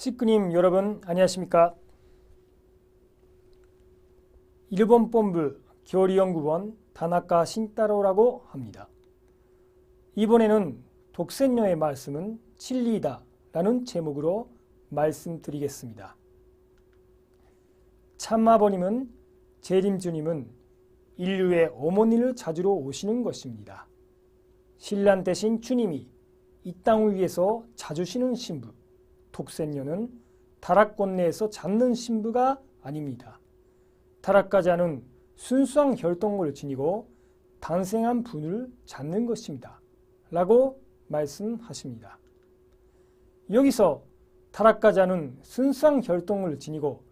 식구님 여러분 안녕하십니까? 일본 본부 교리연구원 다나카 신타로라고 합니다. 이번에는 독센녀의 말씀은 진리이다 라는 제목으로 말씀드리겠습니다. 참아버님은 재림주님은 인류의 어머니를 찾으러 오시는 것입니다. 신랑 대신 주님이 이 땅을 위해서 찾으시는 신부 독센녀는 타락권 내에서 찾는 신부가 아닙니다. 타락가자는 순수한 혈통을 지니고 탄생한 분을 찾는 것입니다. 라고 말씀하십니다. 여기서 타락가자는 순수한 혈통을 지니고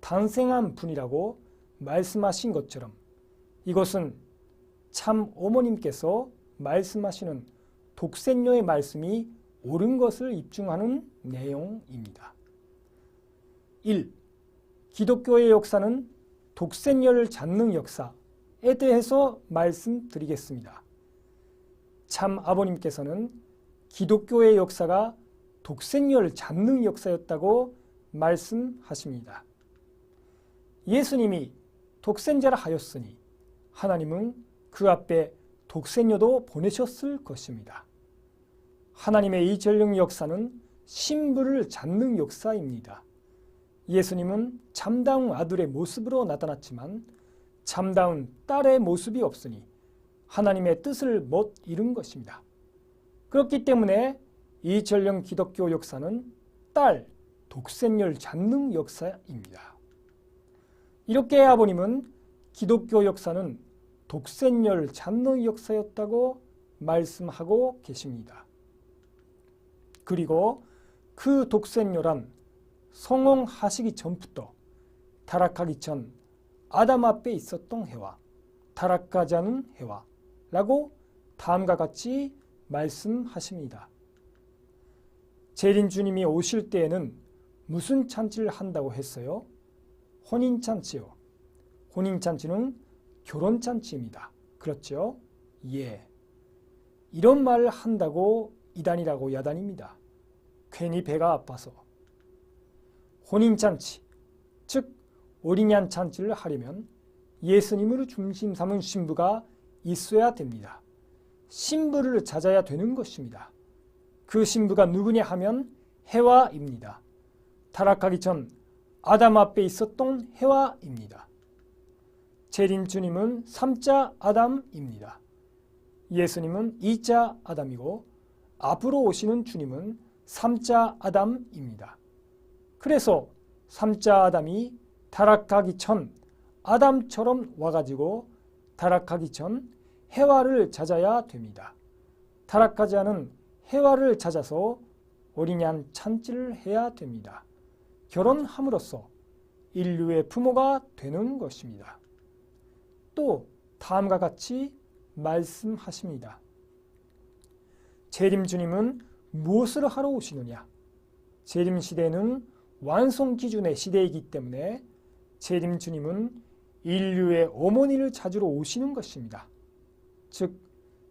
탄생한 분이라고 말씀하신 것처럼 이것은 참 어머님께서 말씀하시는 독센녀의 말씀이 옳은 것을 입증하는 내용입니다. 1. 기독교의 역사는 독센녀를 찾는 역사에 대해서 말씀드리겠습니다. 참 아버님께서는 기독교의 역사가 독센녀를 찾는 역사였다고 말씀하십니다. 예수님이 독생자라 하였으니 하나님은 그 앞에 독센녀도 보내셨을 것입니다. 하나님의 이 전령 역사는 신부를 찾는 역사입니다. 예수님은 참다운 아들의 모습으로 나타났지만 참다운 딸의 모습이 없으니 하나님의 뜻을 못 이룬 것입니다. 그렇기 때문에 이 전령 기독교 역사는 딸, 독센녀를 찾는 역사입니다. 이렇게 아버님은 기독교 역사는 독센녀를 찾는 역사였다고 말씀하고 계십니다. 그리고 그 독센녀란 성홍하시기 전부터 타락하기 전 아담 앞에 있었던 해와 타락하지 않은 해와라고 다음과 같이 말씀하십니다. 재림주님이 오실 때에는 무슨 잔치를 한다고 했어요? 혼인잔치요. 혼인잔치는 결혼잔치입니다. 그렇죠? 예. 이런 말을 한다고 이단이라고 야단입니다. 괜히 배가 아파서. 혼인잔치, 즉 어린양 잔치를 하려면 예수님을 중심 삼은 신부가 있어야 됩니다. 신부를 찾아야 되는 것입니다. 그 신부가 누구냐 하면 해와입니다. 타락하기 전 아담 앞에 있었던 해와입니다. 재림주님은 3자 아담입니다. 예수님은 2자 아담이고 앞으로 오시는 주님은 3자 아담입니다. 그래서 3자 아담이 타락하기 전 아담처럼 와가지고 타락하기 전 해와를 찾아야 됩니다. 타락하지 않은 해와를 찾아서 어린양 잔치를 해야 됩니다. 결혼함으로써 인류의 부모가 되는 것입니다. 또 다음과 같이 말씀하십니다. 재림주님은 무엇을 하러 오시느냐? 재림시대는 완성기준의 시대이기 때문에 재림주님은 인류의 어머니를 찾으러 오시는 것입니다. 즉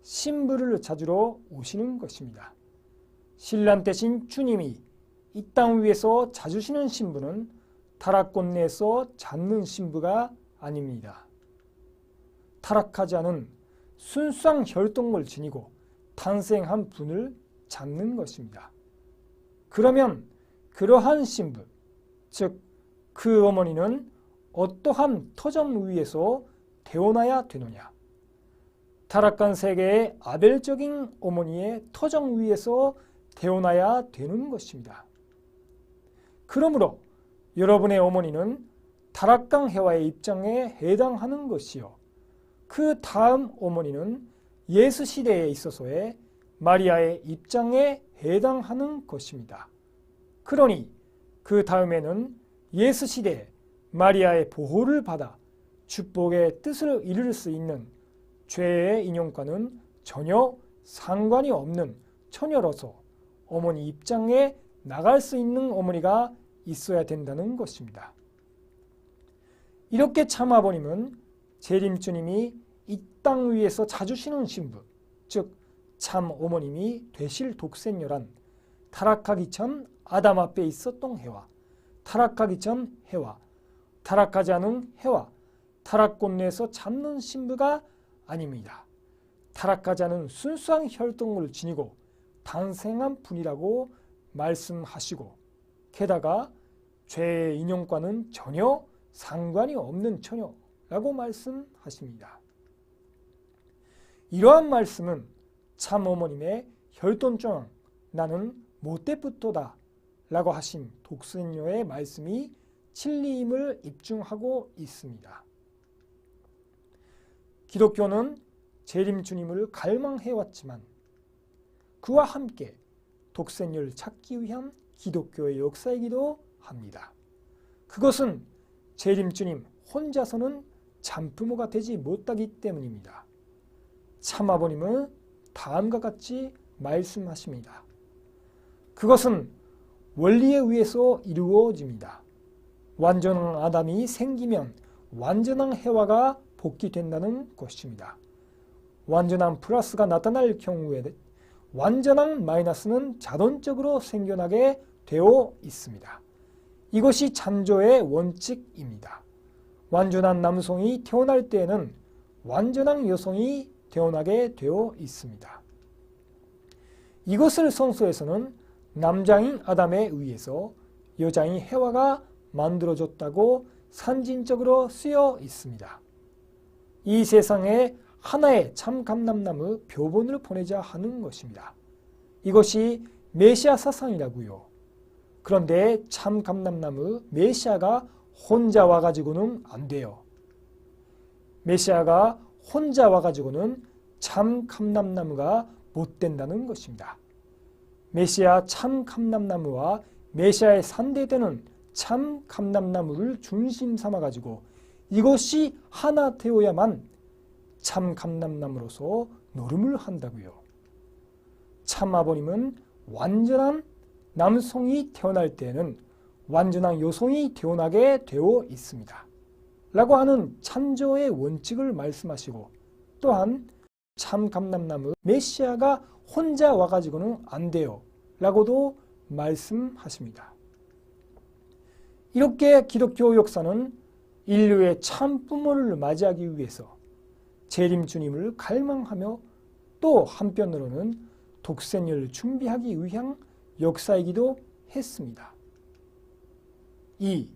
신부를 찾으러 오시는 것입니다. 신랑 대신 주님이 이 땅 위에서 찾으시는 신부는 타락권 내에서 찾는 신부가 아닙니다. 타락하지 않은 순수한 혈통을 지니고 탄생한 분을 찾는 것입니다. 그러면 그러한 신부, 즉 그 어머니는 어떠한 터전 위에서 태어나야 되느냐? 타락한 세계의 아벨적인 어머니의 터전 위에서 태어나야 되는 것입니다. 그러므로 여러분의 어머니는 타락한 해와의 입장에 해당하는 것이요. 그 다음 어머니는 예수 시대에 있어서의 마리아의 입장에 해당하는 것입니다. 그러니 그 다음에는 예수 시대에 마리아의 보호를 받아 축복의 뜻을 이룰 수 있는 죄의 인용과는 전혀 상관이 없는 처녀로서 어머니 입장에 나갈 수 있는 어머니가 있어야 된다는 것입니다. 이렇게 참 아버님은 재림주님이 이 땅 위에서 찾으시는 신부, 즉 참 어머님이 되실 독센녀란 타락하기 전 아담 앞에 있었던 해와, 타락하기 전 해와, 타락하지 않은 해와, 타락꽃 내에서 잡는 신부가 아닙니다. 타락하지 않은 순수한 혈통을 지니고 탄생한 분이라고 말씀하시고, 게다가 죄의 인연과는 전혀 상관이 없는 처녀라고 말씀하십니다. 이러한 말씀은 참 어머님의 혈통증 나는 못되부터다 라고 하신 독생녀의 말씀이 진리임을 입증하고 있습니다. 기독교는 재림 주님을 갈망해왔지만 그와 함께 독생녀를 찾기 위한 기독교의 역사이기도 합니다. 그것은 재림 주님 혼자서는 참부모가 되지 못하기 때문입니다. 참 아버님은 다음과 같이 말씀하십니다. 그것은 원리에 의해서 이루어집니다. 완전한 아담이 생기면 완전한 해와가 복귀된다는 것입니다. 완전한 플러스가 나타날 경우에 완전한 마이너스는 자동적으로 생겨나게 되어 있습니다. 이것이 창조의 원칙입니다. 완전한 남성이 태어날 때에는 완전한 여성이 태어나게 되어 있습니다. 이것을 성서에서는 남자인 아담에 의해서 여자인 해와가 만들어졌다고 상징적으로 쓰여 있습니다. 이 세상에 하나의 참 감람나무 표본을 보내자 하는 것입니다. 이것이 메시아 사상이라고요. 그런데 참 감람나무 메시아가 혼자 와가지고는 안 돼요. 메시아가 혼자 와가지고는 참 감람나무가 못 된다는 것입니다. 메시아 참 감람나무와 메시아의 상대되는 참 감람나무를 중심 삼아가지고 이것이 하나 되어야만 참 감람나무로서 노름을 한다고요. 참 아버님은 완전한 남성이 태어날 때에는 완전한 여성이 태어나게 되어 있습니다. 라고 하는 창조의 원칙을 말씀하시고, 또한 참 감람나무 메시아가 혼자 와가지고는 안 돼요 라고도 말씀하십니다. 이렇게 기독교 역사는 인류의 참 부모를 맞이하기 위해서 재림 주님을 갈망하며 또 한편으로는 독생녀를 준비하기 위한 역사이기도 했습니다. 이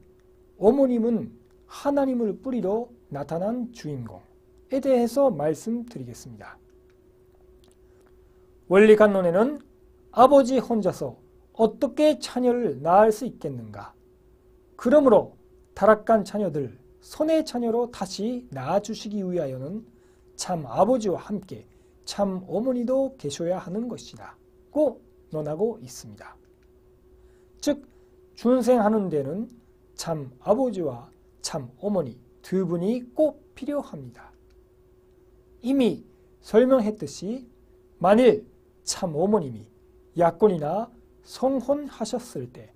어머님은 하나님을 뿌리로 나타난 주인공에 대해서 말씀드리겠습니다. 원리간론에는 아버지 혼자서 어떻게 자녀를 낳을 수 있겠는가? 그러므로 타락한 자녀들 선의 자녀로 다시 낳아주시기 위하여는 참 아버지와 함께 참 어머니도 계셔야 하는 것이다 고 논하고 있습니다. 즉 중생하는 데는 참 아버지와 참 어머니 두 분이 꼭 필요합니다. 이미 설명했듯이 만일 참 어머님이 약혼이나 성혼하셨을 때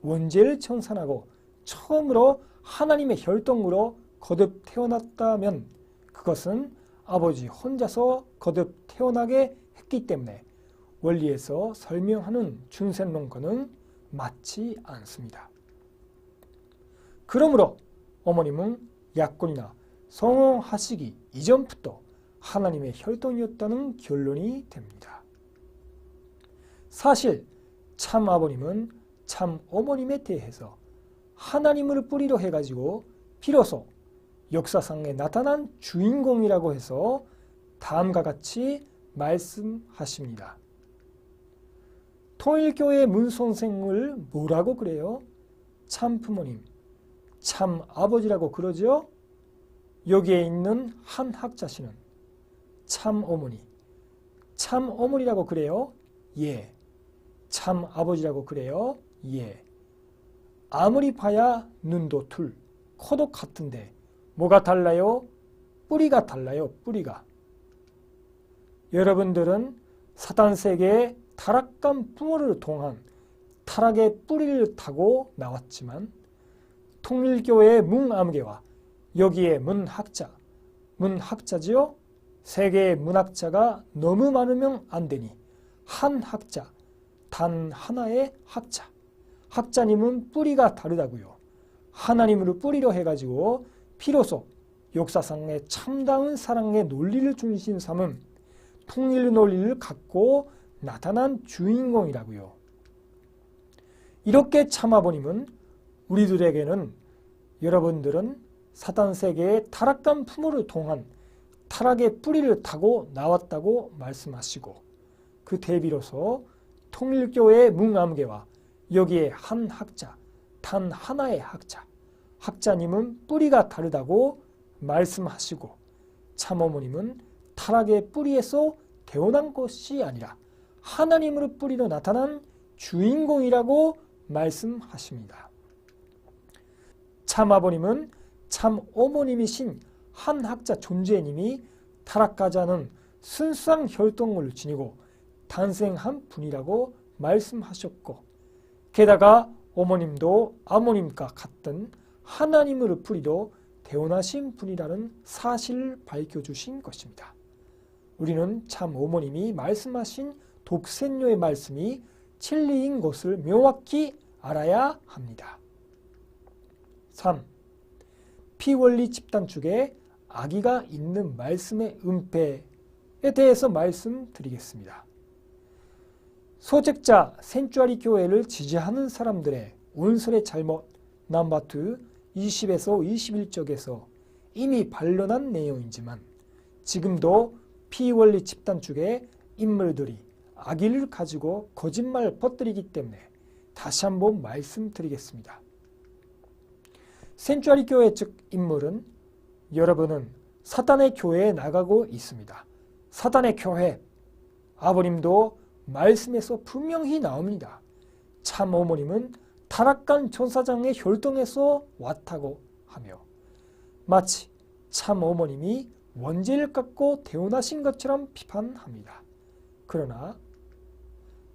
원죄를 청산하고 처음으로 하나님의 혈통으로 거듭 태어났다면 그것은 아버지 혼자서 거듭 태어나게 했기 때문에 원리에서 설명하는 중생론과는 맞지 않습니다. 그러므로 어머님은 약혼이나 성혼하시기 이전부터 하나님의 혈통이었다는 결론이 됩니다. 사실 참 아버님은 참 어머님에 대해서 하나님을 뿌리로 해가지고 비로소 역사상에 나타난 주인공이라고 해서 다음과 같이 말씀하십니다. 통일교회 문선생을 뭐라고 그래요? 참 부모님, 참 아버지라고 그러죠? 여기에 있는 한 학자씨는 참 어머니, 참 어머니라고 그래요? 예. 참 아버지라고 그래요? 예. 아무리 봐야 눈도 둘, 코도 같은데 뭐가 달라요? 뿌리가 달라요. 뿌리가. 여러분들은 사단 세계의 타락한 부모를 통한 타락의 뿌리를 타고 나왔지만 통일교회의 문암계와 여기에 문학자지요? 세계의 문학자가 너무 많으면 안 되니 한 학자, 단 하나의 학자, 학자님은 뿌리가 다르다고요. 하나님으로 뿌리로 해가지고 비로소 역사상의 참다운 사랑의 논리를 중심 삼은 통일 논리를 갖고 나타난 주인공이라고요. 이렇게 참 아버님은 우리들에게는 여러분들은 사단 세계의 타락한 품으로 통한 타락의 뿌리를 타고 나왔다고 말씀하시고 그 대비로서 통일교회의 뭉암계와 여기에 한 학자, 단 하나의 학자, 학자님은 뿌리가 다르다고 말씀하시고 참어머님은 타락의 뿌리에서 태어난 것이 아니라 하나님으로 뿌리로 나타난 주인공이라고 말씀하십니다. 참아버님은 참어머님이신 한 학자 존재님이 타락하지 않은 순수한 혈통을 지니고 탄생한 분이라고 말씀하셨고 게다가 어머님도 아버님과 같은 하나님으로 뿌리로 태어나신 분이라는 사실을 밝혀주신 것입니다. 우리는 참 어머님이 말씀하신 독생녀의 말씀이 진리인 것을 명확히 알아야 합니다. 3. 피원리 집단 쪽에 악의가 있는 말씀의 은폐에 대해서 말씀드리겠습니다. 소책자 센츄아리 교회를 지지하는 사람들의 온설의 잘못 넘버 2 20에서 21쪽에서 이미 반론한 내용이지만 지금도 피원리 집단 쪽의 인물들이 악의를 가지고 거짓말을 퍼뜨리기 때문에 다시 한번 말씀드리겠습니다. 센츄아리 교회 측 인물은 여러분은 사탄의 교회에 나가고 있습니다. 사탄의 교회, 아버님도 말씀에서 분명히 나옵니다. 참 어머님은 타락한 천사장의 혈통에서 왔다고 하며 마치 참 어머님이 원죄를 갖고 태어나신 것처럼 비판합니다. 그러나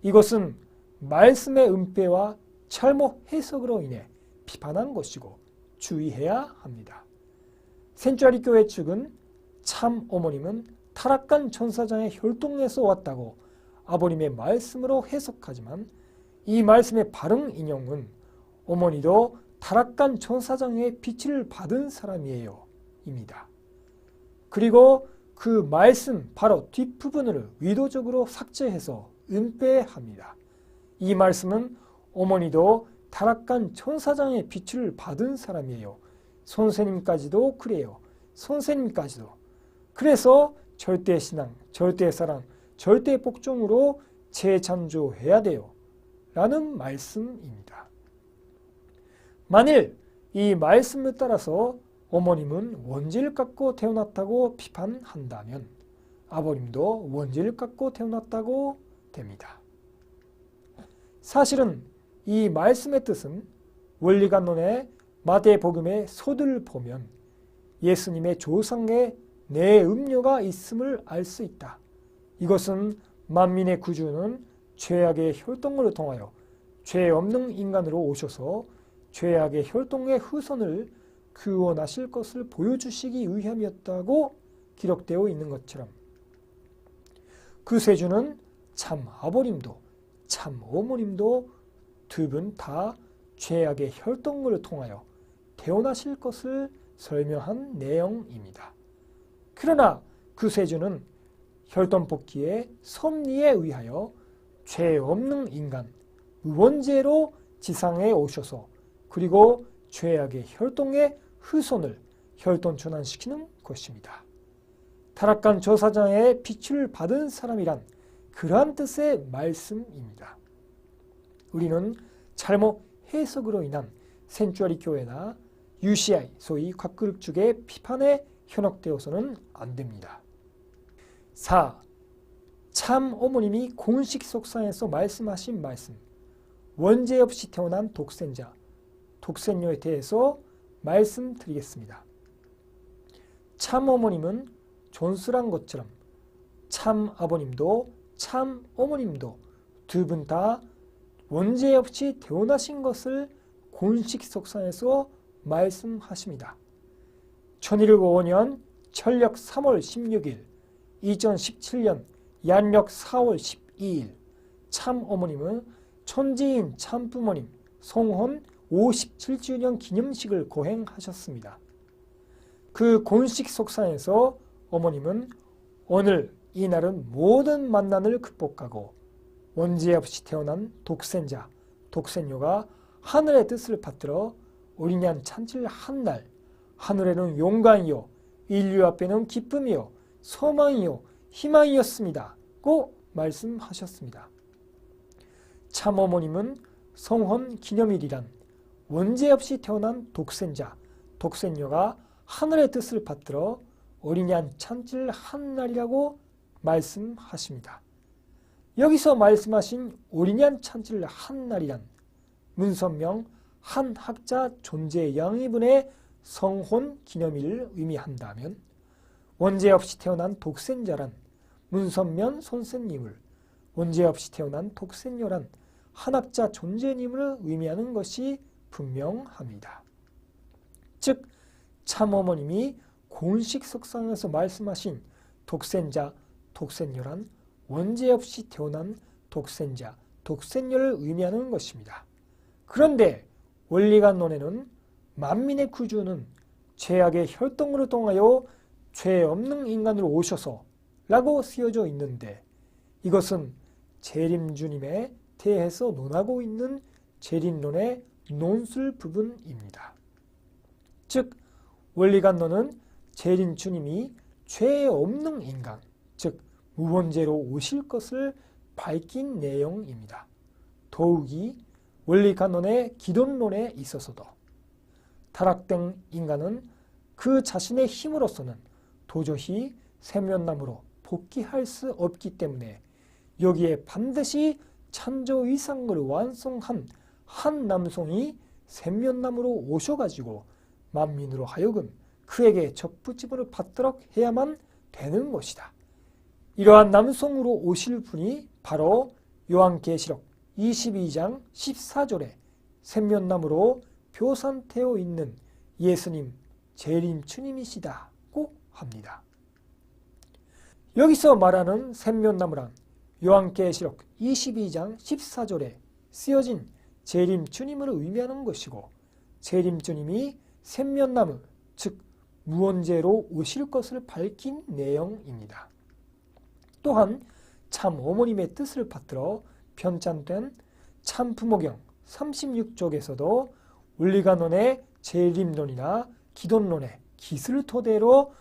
이것은 말씀의 은폐와 잘못 해석으로 인해 비판한 것이고 주의해야 합니다. 센츄아리 교회 측은 참 어머님은 타락한 천사장의 혈통에서 왔다고 아버님의 말씀으로 해석하지만 이 말씀의 바른 인용은 어머니도 타락한 천사장의 빛을 받은 사람이에요 입니다. 그리고 그 말씀 바로 뒷부분을 의도적으로 삭제해서 은폐합니다. 이 말씀은 어머니도 타락한 천사장의 빛을 받은 사람이에요. 선생님까지도 그래요. 선생님까지도. 그래서 절대신앙, 절대사랑, 절대복종으로 재창조해야 돼요. 라는 말씀입니다. 만일 이 말씀을 따라서 어머님은 원죄를 갖고 태어났다고 비판한다면 아버님도 원죄를 갖고 태어났다고 됩니다. 사실은 이 말씀의 뜻은 원리관론의 마태복음의 소들을 보면 예수님의 조상에 내 음료가 있음을 알 수 있다. 이것은 만민의 구주는 죄악의 혈통을 통하여 죄 없는 인간으로 오셔서 죄악의 혈통의 후손을 구원하실 것을 보여주시기 위함이었다고 기록되어 있는 것처럼 그 세 주는 참 아버님도 참 어머님도 두 분 다 죄악의 혈통을 통하여 태어나실 것을 설명한 내용입니다. 그러나 그 세 주는 혈통 복귀의 섭리에 의하여 죄 없는 인간, 원죄로 지상에 오셔서 그리고 죄악의 혈통의 후손을 혈통전환시키는 것입니다. 타락한 저사장의 빛을 받은 사람이란 그러한 뜻의 말씀입니다. 우리는 잘못 해석으로 인한 센츄아리 교회나 UCI, 소위 곽그룹 쪽의 비판에 현혹되어서는 안 됩니다. 4. 참 어머님이 공식 속상에서 말씀하신 말씀, 원죄 없이 태어난 독생자, 독생녀에 대해서 말씀드리겠습니다. 참 어머님은 존술한 것처럼 참 아버님도 참 어머님도 두 분 다 원죄 없이 태어나신 것을 공식 속상에서 말씀하십니다. 1205년 철력 3월 16일, 2017년 양력 4월 12일 참 어머님은 천지인 참 부모님 성혼 57주년 기념식을 거행하셨습니다. 그 곤식 속상에서 어머님은 오늘 이날은 모든 만난을 극복하고 원죄 없이 태어난 독생자, 독생녀가 하늘의 뜻을 받들어 어린 양 찬칠 한 날, 하늘에는 용광이요, 인류 앞에는 기쁨이요, 소망이요, 희망이었습니다. 고 말씀하셨습니다. 참 어머님은 성혼 기념일이란 원죄 없이 태어난 독생자, 독생녀가 하늘의 뜻을 받들어 어린 양 찬칠 한 날이라고 말씀하십니다. 여기서 말씀하신 어린 양 찬칠 한 날이란 문선명 한 학자 존재 영의분의 성혼 기념일을 의미한다면 원죄 없이 태어난 독생자란 문선면 선생님을, 원죄 없이 태어난 독생녀란 한학자 존재님을 의미하는 것이 분명합니다. 즉 참어머님이 곤식 석상에서 말씀하신 독생자, 독생녀란 원죄 없이 태어난 독생자, 독생녀를 의미하는 것입니다. 그런데 원리관론에는 만민의 구주는 죄악의 혈통으로 통하여 죄 없는 인간으로 오셔서 라고 쓰여져 있는데 이것은 재림주님에 대해서 논하고 있는 재림론의 논술 부분입니다. 즉 원리관론은 재림주님이 죄 없는 인간, 즉 무번죄로 오실 것을 밝힌 내용입니다. 더욱이 원리관론의 기존론에 있어서도 타락된 인간은 그 자신의 힘으로서는 도저히 세면남으로 복귀할 수 없기 때문에 여기에 반드시 찬조위상을 완성한 한 남성이 세면남으로 오셔가지고 만민으로 하여금 그에게 접붙임을 받도록 해야만 되는 것이다. 이러한 남성으로 오실 분이 바로 요한계시록 22장 14절에 세면남으로 표산되어 있는 예수님 재림주님이시다고 합니다. 여기서 말하는 샘면나무란 요한계시록 22장 14절에 쓰여진 재림주님을 의미하는 것이고 재림주님이 샘면나무 즉 무언죄로 오실 것을 밝힌 내용입니다. 또한 참 어머님의 뜻을 받들어 편찬된 참부모경 36쪽에서도 원리관론의 재림론이나 기존론의 기술을 토대로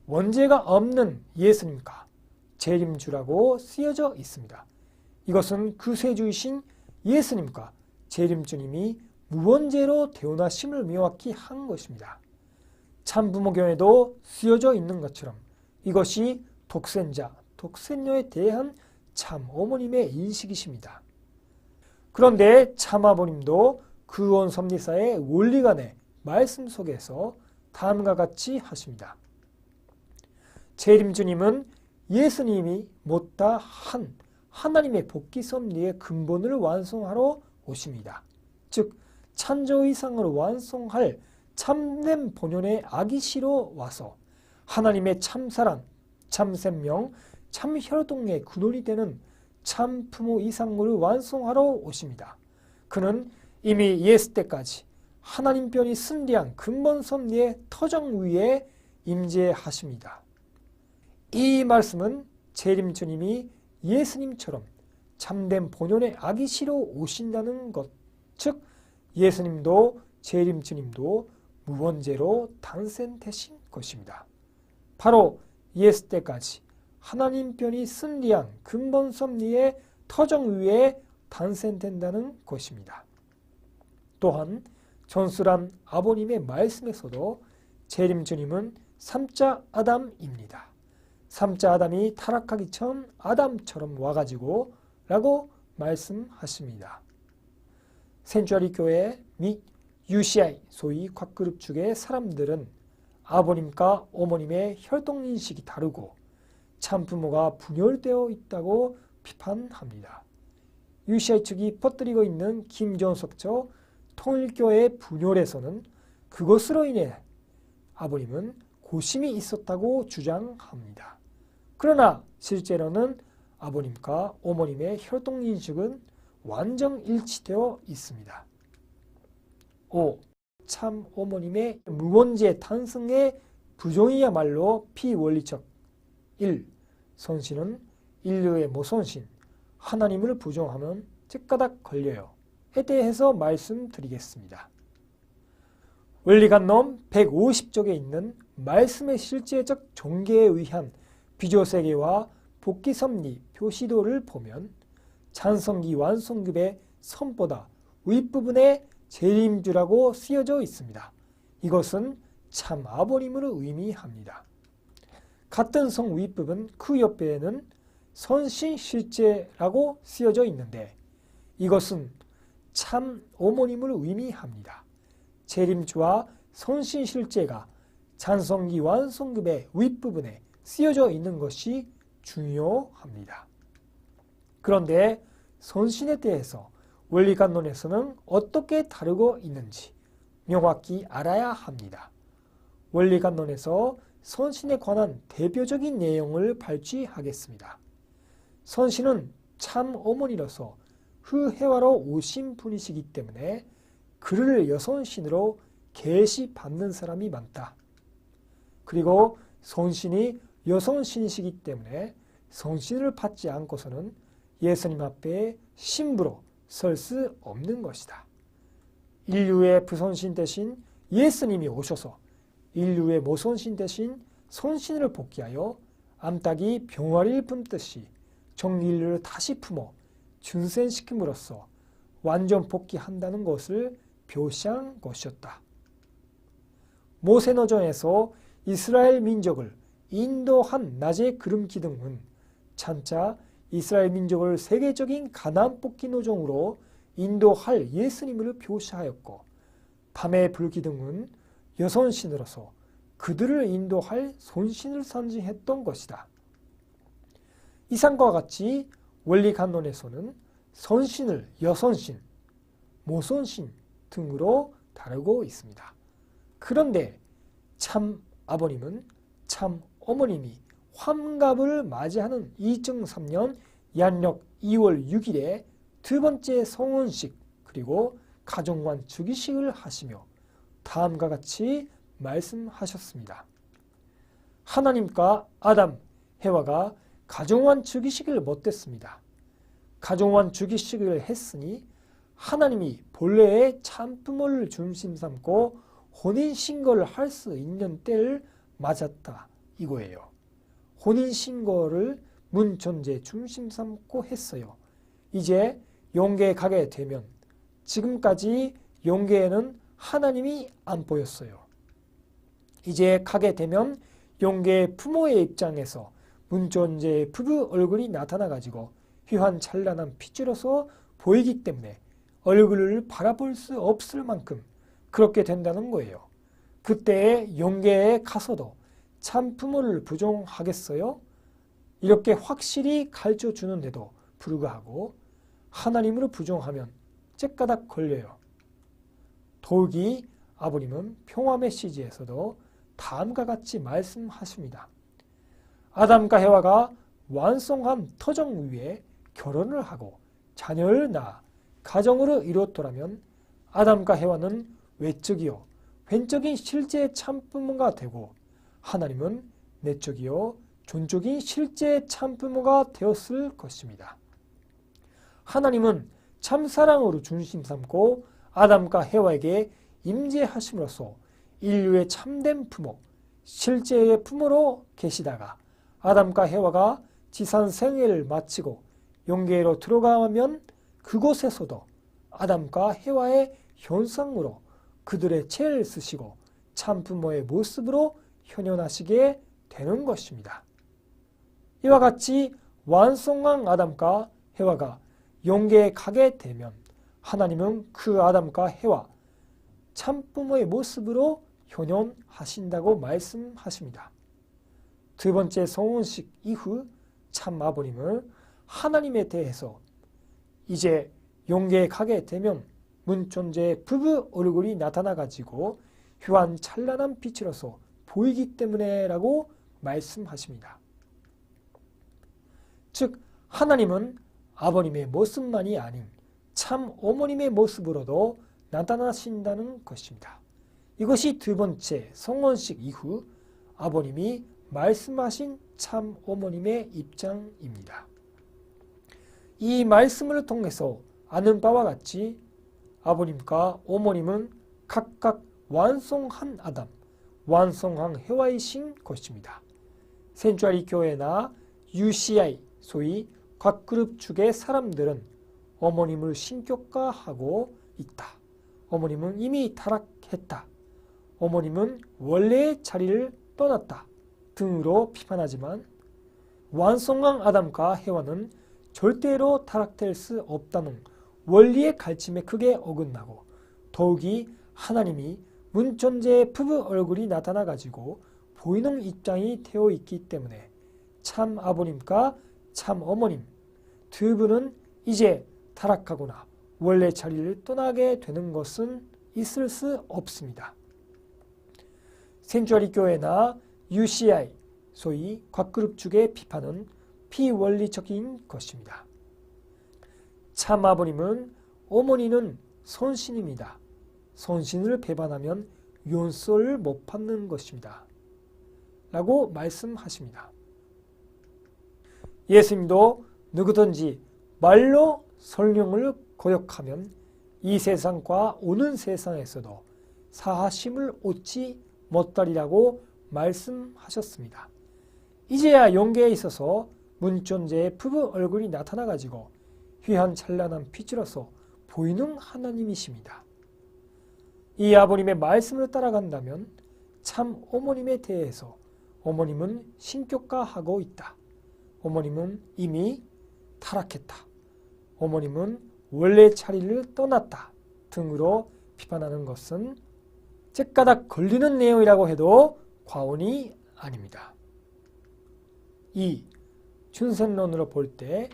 원죄가 없는 예수님과 재림주라고 쓰여져 있습니다. 이것은 구세주이신 예수님과 재림주님이 무원죄로 태어나심을 명확히 한 것입니다. 참부모경에도 쓰여져 있는 것처럼 이것이 독생자, 독생녀에 대한 참 어머님의 인식이십니다. 그런데 참 아버님도 구원 섭리사의 원리관의 말씀 속에서 다음과 같이 하십니다. 재림주님은 예수님이 못다 한 하나님의 복귀 섭리의 근본을 완성하러 오십니다. 즉 찬조이상을 완성할 참된 본연의 아기시로 와서 하나님의 참사랑, 참생명, 참혈통의 근원이 되는 참부모 이상을 완성하러 오십니다. 그는 이미 예수 때까지 하나님 편이 승리한 근본 섭리의 터정 위에 임재하십니다. 이 말씀은 재림주님이 예수님처럼 참된 본연의 아기시로 오신다는 것, 즉 예수님도 재림주님도 무원죄로 탄생되신 것입니다. 바로 예수 때까지 하나님 편이 승리한 근본 섭리의 터정 위에 탄생된다는 것입니다. 또한 전술한 아버님의 말씀에서도 재림주님은 3자 아담입니다. 3자 아담이 타락하기 전 아담처럼 와가지고 라고 말씀하십니다. 센츄리 교회 및 UCI 소위 곽그룹 측의 사람들은 아버님과 어머님의 혈통인식이 다르고 참부모가 분열되어 있다고 비판합니다. UCI 측이 퍼뜨리고 있는 김전석처 통일교회의 분열에서는 그것으로 인해 아버님은 고심이 있었다고 주장합니다. 그러나 실제로는 아버님과 어머님의 혈통인식은 완전 일치되어 있습니다. 5. 참 어머님의 무번제 탄생의 부종이야말로 피원리적. 1. 선신은 인류의 모선신, 하나님을 부정하면 쨉가닥 걸려요. 에 대해서 말씀드리겠습니다. 원리관론 150쪽에 있는 말씀의 실제적 종계에 의한 비조세계와 복귀섭리 표시도를 보면 찬성기 완성급의 선보다 윗부분에 재림주라고 쓰여져 있습니다. 이것은 참 아버님을 의미합니다. 같은 성 윗부분 그 옆에는 선신실제라고 쓰여져 있는데 이것은 참 어머님을 의미합니다. 재림주와 선신실제가 찬성기 완성급의 윗부분에 쓰여져 있는 것이 중요합니다. 그런데 선신에 대해서 원리관론에서는 어떻게 다루고 있는지 명확히 알아야 합니다. 원리관론에서 선신에 관한 대표적인 내용을 발췌하겠습니다. 선신은 참 어머니로서 흐해화로 오신 분이시기 때문에 그를 여선신으로 계시받는 사람이 많다. 그리고 선신이 여선신이시기 때문에 선신을 받지 않고서는 예수님 앞에 신부로 설 수 없는 것이다. 인류의 부선신 대신 예수님이 오셔서 인류의 모선신 대신 선신을 복귀하여 암탉이 병아리를 품듯이 정인류를 다시 품어 준생시킴으로써 완전 복귀한다는 것을 표시한 것이었다. 모세너전에서 이스라엘 민족을 인도한 낮의 그름 기둥은 장차 이스라엘 민족을 세계적인 가나안 복귀 노정으로 인도할 예수님을 표시하였고 밤의 불기둥은 여선신으로서 그들을 인도할 손신을 상징했던 것이다. 이상과 같이 원리관론에서는 선신을 여선신, 모선신 등으로 다루고 있습니다. 그런데 참 아버님은 참 어머님이 환갑을 맞이하는 2003년 양력 2월 6일에 두 번째 성혼식 그리고 가정관 주기식을 하시며 다음과 같이 말씀하셨습니다. 하나님과 아담, 해와가 가정관 주기식을 못했습니다. 가정관 주기식을 했으니 하나님이 본래의 참부모를 중심 삼고 혼인신고를 할 수 있는 때를 맞았다 이거예요. 혼인신고를 문존재 중심 삼고 했어요. 이제 용계에 가게 되면 지금까지 용계에는 하나님이 안 보였어요. 이제 가게 되면 용계의 부모의 입장에서 문존재의 부부 얼굴이 나타나가지고 휘황찬란한 빛으로서 보이기 때문에 얼굴을 바라볼 수 없을 만큼 그렇게 된다는 거예요. 그때의 용계에 가서도 참 부모를 부정하겠어요? 이렇게 확실히 가르쳐 주는데도 불구하고 하나님으로 부정하면 쨉가닥 걸려요. 더욱이 아버님은 평화 메시지에서도 다음과 같이 말씀하십니다. 아담과 해와가 완성한 터정 위에 결혼을 하고 자녀를 낳아 가정으로 이뤘더라면 아담과 해와는 외적이요 왼적인 실제의 참부모가 되고 하나님은 내적이요 존적인 실제의 참부모가 되었을 것입니다. 하나님은 참사랑으로 중심 삼고 아담과 해와에게 임재하심으로써 인류의 참된 부모, 실제의 부모로 계시다가 아담과 해와가 지상 생애를 마치고 용계로 들어가면 그곳에서도 아담과 해와의 현상으로 그들의 죄를 쓰시고 참부모의 모습으로 현현하시게 되는 것입니다. 이와 같이 완성한 아담과 해와가 용계에 가게 되면 하나님은 그 아담과 해와 참부모의 모습으로 현현하신다고 말씀하십니다. 두 번째 성혼식 이후 참아버님은 하나님에 대해서 이제 용계에 가게 되면 문존재의 부부 얼굴이 나타나가지고 휘황찬란한 빛으로서 보이기 때문에 라고 말씀하십니다. 즉 하나님은 아버님의 모습만이 아닌 참 어머님의 모습으로도 나타나신다는 것입니다. 이것이 두 번째 성원식 이후 아버님이 말씀하신 참 어머님의 입장입니다. 이 말씀을 통해서 아는 바와 같이 아버님과 어머님은 각각 완성한 아담, 완성한 해와이신 것입니다. 센츄아리 교회나 UCI, 소위 곽그룹 축의 사람들은 어머님을 신격화하고 있다. 어머님은 이미 타락했다. 어머님은 원래의 자리를 떠났다 등으로 비판하지만 완성한 아담과 해와는 절대로 타락될 수 없다는 원리의 가르침에 크게 어긋나고 더욱이 하나님이 문존재의 부부 얼굴이 나타나가지고 보이는 입장이 되어 있기 때문에 참 아버님과 참 어머님 두 분은 이제 타락하거나 원래 자리를 떠나게 되는 것은 있을 수 없습니다. 센츄아리 교회나 UCI, 소위 곽그룹 축의 비판은 비원리적인 것입니다. 참 아버님은 어머니는 선신입니다. 선신을 배반하면 용서를 못 받는 것입니다. 라고 말씀하십니다. 예수님도 누구든지 말로 성령을 거역하면 이 세상과 오는 세상에서도 사하심을 얻지 못하리라고 말씀하셨습니다. 이제야 영계에 있어서 문존재의 부부 얼굴이 나타나가지고 휘한 찬란한 빛으로서 보이는 하나님이십니다. 이 아버님의 말씀을 따라간다면 참 어머님에 대해서 어머님은 신격화하고 있다. 어머님은 이미 타락했다. 어머님은 원래 자리를 떠났다 등으로 비판하는 것은 째까닥 걸리는 내용이라고 해도 과언이 아닙니다. 2. 중생론으로 볼 때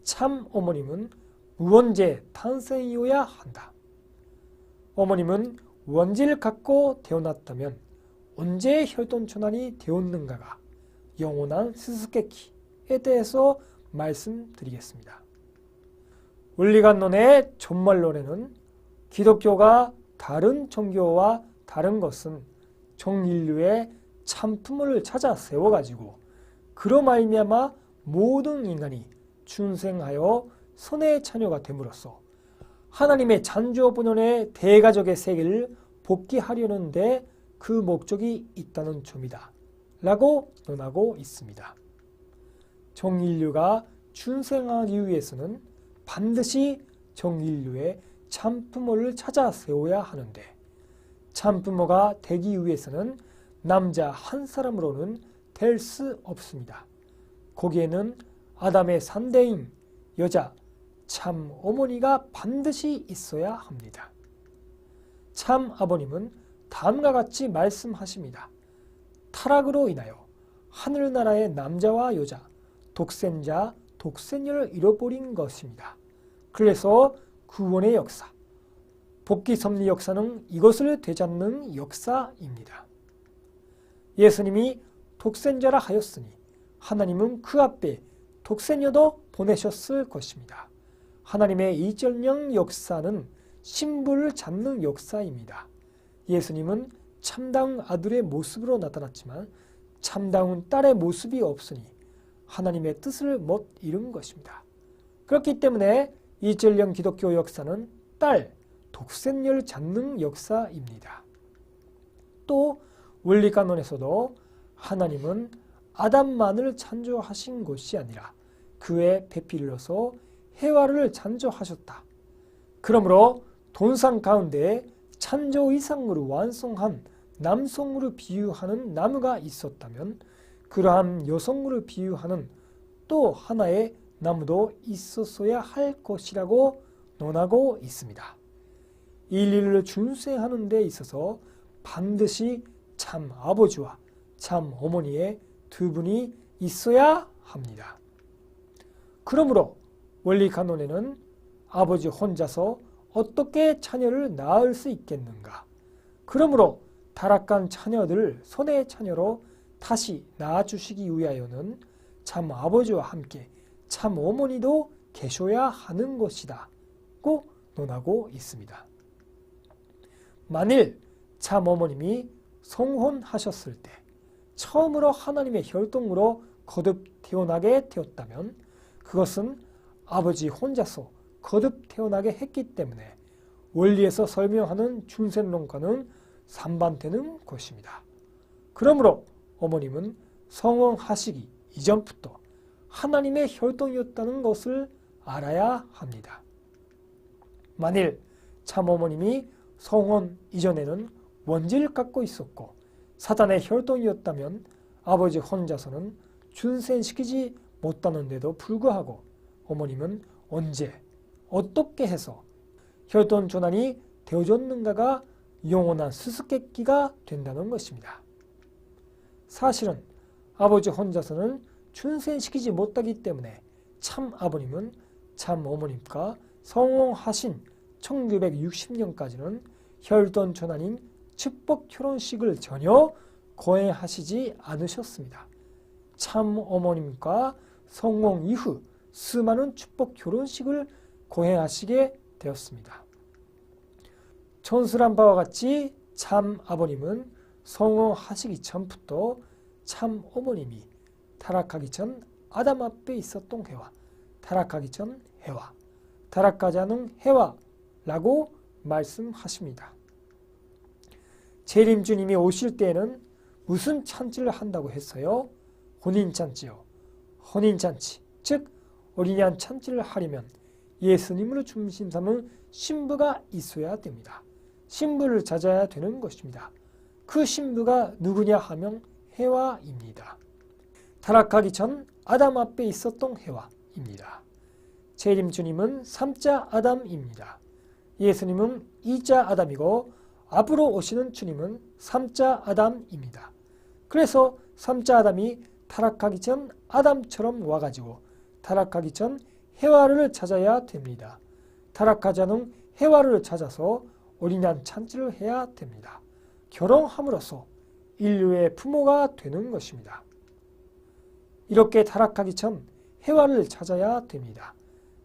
참 어머님은 무원재 탄생이어야 한다. 어머님은 원재를 갖고 태어났다면 언제 혈통천환이 되었는가가 영원한 수수께끼에 대해서 말씀드리겠습니다. 원리관론의 전말론에는 기독교가 다른 종교와 다른 것은 종인류의 참품을 찾아 세워가지고 그로 말미암아 모든 인간이 중생하여 선의 자녀가 됨으로써 하나님의 창조본연의 대가족의 세계를 복귀하려는데 그 목적이 있다는 점이다 라고 논하고 있습니다. 종인류가 중생하기 위해서는 반드시 종인류의 참부모를 찾아 세워야 하는데 참부모가 되기 위해서는 남자 한 사람으로는 될 수 없습니다. 거기에는 아담의 산대인 여자 참 어머니가 반드시 있어야 합니다. 참 아버님은 다음과 같이 말씀하십니다. 타락으로 인하여 하늘나라의 남자와 여자, 독생자, 독생녀를 잃어버린 것입니다. 그래서 구원의 역사, 복귀 섭리 역사는 이것을 되찾는 역사입니다. 예수님이 독생자라 하였으니 하나님은 그 앞에 독생녀도 보내셨을 것입니다. 하나님의 이절령 역사는 신부를 잡는 역사입니다. 예수님은 참다운 아들의 모습으로 나타났지만 참다운 딸의 모습이 없으니 하나님의 뜻을 못 이룬 것입니다. 그렇기 때문에 이절령 기독교 역사는 딸, 독생녀를 잡는 역사입니다. 또 원리관론에서도 하나님은 아담만을 창조하신 것이 아니라 그의 배필로서 해와를 창조하셨다. 그러므로 동상 가운데 창조 이상으로 완성한 남성으로 비유하는 나무가 있었다면 그러한 여성으로 비유하는 또 하나의 나무도 있었어야 할 것이라고 논하고 있습니다. 인류를 중생하는 데 있어서 반드시 참 아버지와 참 어머니의 두 분이 있어야 합니다. 그러므로 원리관론에는 아버지 혼자서 어떻게 자녀를 낳을 수 있겠는가? 그러므로 타락한 자녀들을 선의 자녀로 다시 낳아주시기 위하여는 참 아버지와 함께 참 어머니도 계셔야 하는 것이다 고 논하고 있습니다. 만일 참 어머님이 성혼하셨을 때 처음으로 하나님의 혈통으로 거듭 태어나게 되었다면 그것은 아버지 혼자서 거듭 태어나게 했기 때문에 원리에서 설명하는 중생론과는 상반되는 것입니다. 그러므로 어머님은 성혼하시기 이전부터 하나님의 혈통이었다는 것을 알아야 합니다. 만일 참 어머님이 성혼 이전에는 원죄를 갖고 있었고 사단의 혈통이었다면 아버지 혼자서는 출생시키지 못하는데도 불구하고 어머님은 언제 어떻게 해서 혈통 전환이 되어졌는가가 영원한 수수께끼가 된다는 것입니다. 사실은 아버지 혼자서는 출생시키지 못하기 때문에 참 아버님은 참 어머님과 성혼하신 1960년까지는 혈통 전환인 축복 결혼식을 전혀 거행하시지 않으셨습니다. 참 어머님과 성혼 이후 수많은 축복 결혼식을 거행하시게 되었습니다. 전술한 바와 같이 참 아버님은 성혼하시기 전부터 참 어머님이 타락하기 전 아담 앞에 있었던 해와, 타락하기 전 해와, 타락하지 않은 해와라고 말씀하십니다. 재림주님이 오실 때에는 무슨 잔치를 한다고 했어요? 혼인잔치요. 혼인잔치, 즉 어린이 양 잔치를 하려면 예수님으로 중심 삼은 신부가 있어야 됩니다. 신부를 찾아야 되는 것입니다. 그 신부가 누구냐 하면 해와입니다. 타락하기 전 아담 앞에 있었던 해와입니다. 재림주님은 3자 아담입니다. 예수님은 2자 아담이고 앞으로 오시는 주님은 3자 아담입니다. 그래서 3자 아담이 타락하기 전 아담처럼 와가지고 타락하기 전 해와를 찾아야 됩니다. 타락하지 않은 해와를 찾아서 어린 양 잔치를 해야 됩니다. 결혼함으로써 인류의 부모가 되는 것입니다. 이렇게 타락하기 전 해와를 찾아야 됩니다.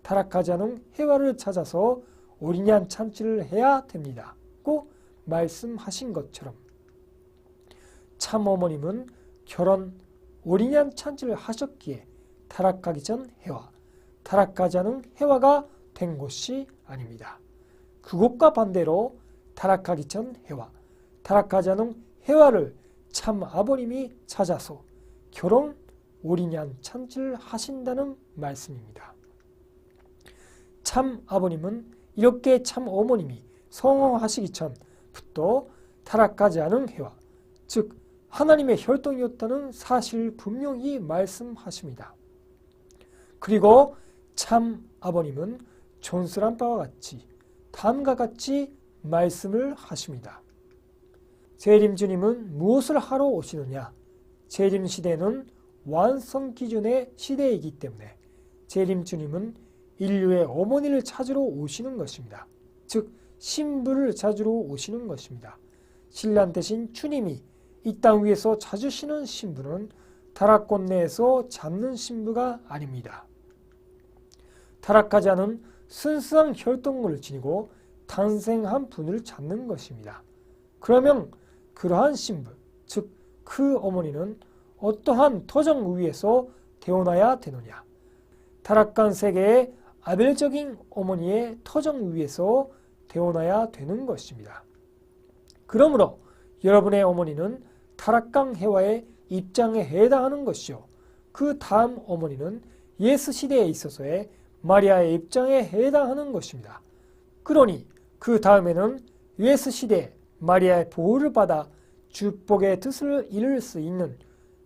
타락하지 않은 해와를 찾아서 어린 양 잔치를 해야 됩니다. 고 말씀하신 것처럼 참 어머님은 결혼 어린 양 잔치를 하셨기에 타락하기 전 해와, 타락하지 않은 해와가 된 것이 아닙니다. 그것과 반대로 타락하기 전 해와, 타락하지 않은 해와를 참 아버님이 찾아서 결혼 어린 양 잔치를 하신다는 말씀입니다. 참 아버님은 이렇게 참 어머님이 성혼하시기 전부터 타락하지 않은 해와, 즉 하나님의 혈통이었다는 사실 분명히 말씀하십니다. 그리고 참 아버님은 전설한 바와 같이 다음과 같이 말씀을 하십니다. 재림주님은 무엇을 하러 오시느냐? 재림시대는 완성 기준의 시대이기 때문에 재림주님은 인류의 어머니를 찾으러 오시는 것입니다. 즉 신부를 찾으러 오시는 것입니다. 신랑 대신 주님이 이 땅 위에서 찾으시는 신부는 타락권 내에서 잡는 신부가 아닙니다. 타락하지 않은 순수한 혈통을 지니고 탄생한 분을 찾는 것입니다. 그러면 그러한 신부, 즉 그 어머니는 어떠한 토정 위에서 태어나야 되느냐? 타락한 세계의 아벨적인 어머니의 토정 위에서 태어나야 되는 것입니다. 그러므로 여러분의 어머니는 타락한 해와의 입장에 해당하는 것이요. 그 다음 어머니는 예수 시대에 있어서의 마리아의 입장에 해당하는 것입니다. 그러니 그 다음에는 예수 시대 마리아의 보호를 받아 축복의 뜻을 이룰 수 있는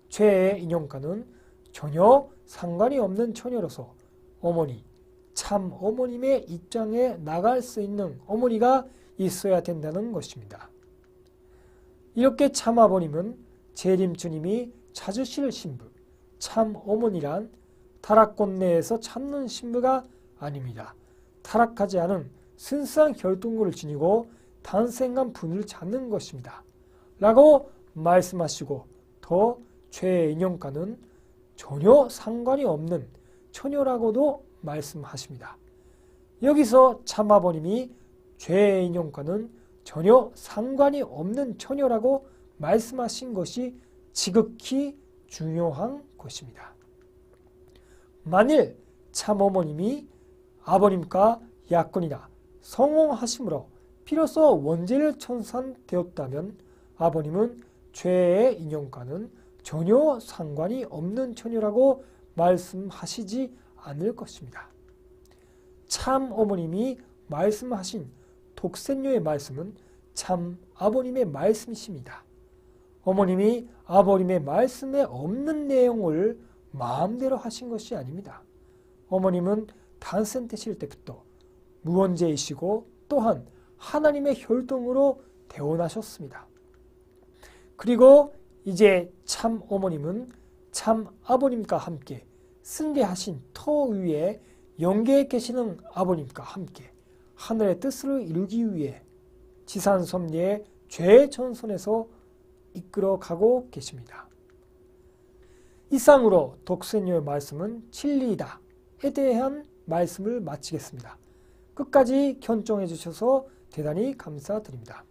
죄의 인연과는 전혀 상관이 없는 처녀로서 어머니, 참 어머님의 입장에 나갈 수 있는 어머니가 있어야 된다는 것입니다. 이렇게 참 아버님은 재림주님이 찾으실 신부, 참 어머니란 타락권 내에서 찾는 신부가 아닙니다. 타락하지 않은 순수한 혈통을 지니고 탄생한 분을 찾는 것입니다. 라고 말씀하시고 더 죄의 인연과는 전혀 상관이 없는 처녀라고도 말씀하십니다. 여기서 참 아버님이 죄의 인연과는 전혀 상관이 없는 처녀라고 말씀하신 것이 지극히 중요한 것입니다. 만일 참어머님이 아버님과 약혼이나 성혼하심으로 비로소 원죄를 청산되었다면 아버님은 죄의 인연과는 전혀 상관이 없는 처녀라고 말씀하시지 않을 것입니다. 참 어머님이 말씀하신 독센녀의 말씀은 참 아버님의 말씀이십니다. 어머님이 아버님의 말씀에 없는 내용을 마음대로 하신 것이 아닙니다. 어머님은 단생 되실 때부터 무원죄이시고 또한 하나님의 혈통으로 태어나셨습니다. 그리고 이제 참 어머님은 참 아버님과 함께 승계하신 터 위에 영계에 계시는 아버님과 함께 하늘의 뜻을 이루기 위해 지산섭리의 죄의 전선에서 이끌어가고 계십니다. 이상으로 독센녀의 말씀은 진리이다에 대한 말씀을 마치겠습니다. 끝까지 견정해 주셔서 대단히 감사드립니다.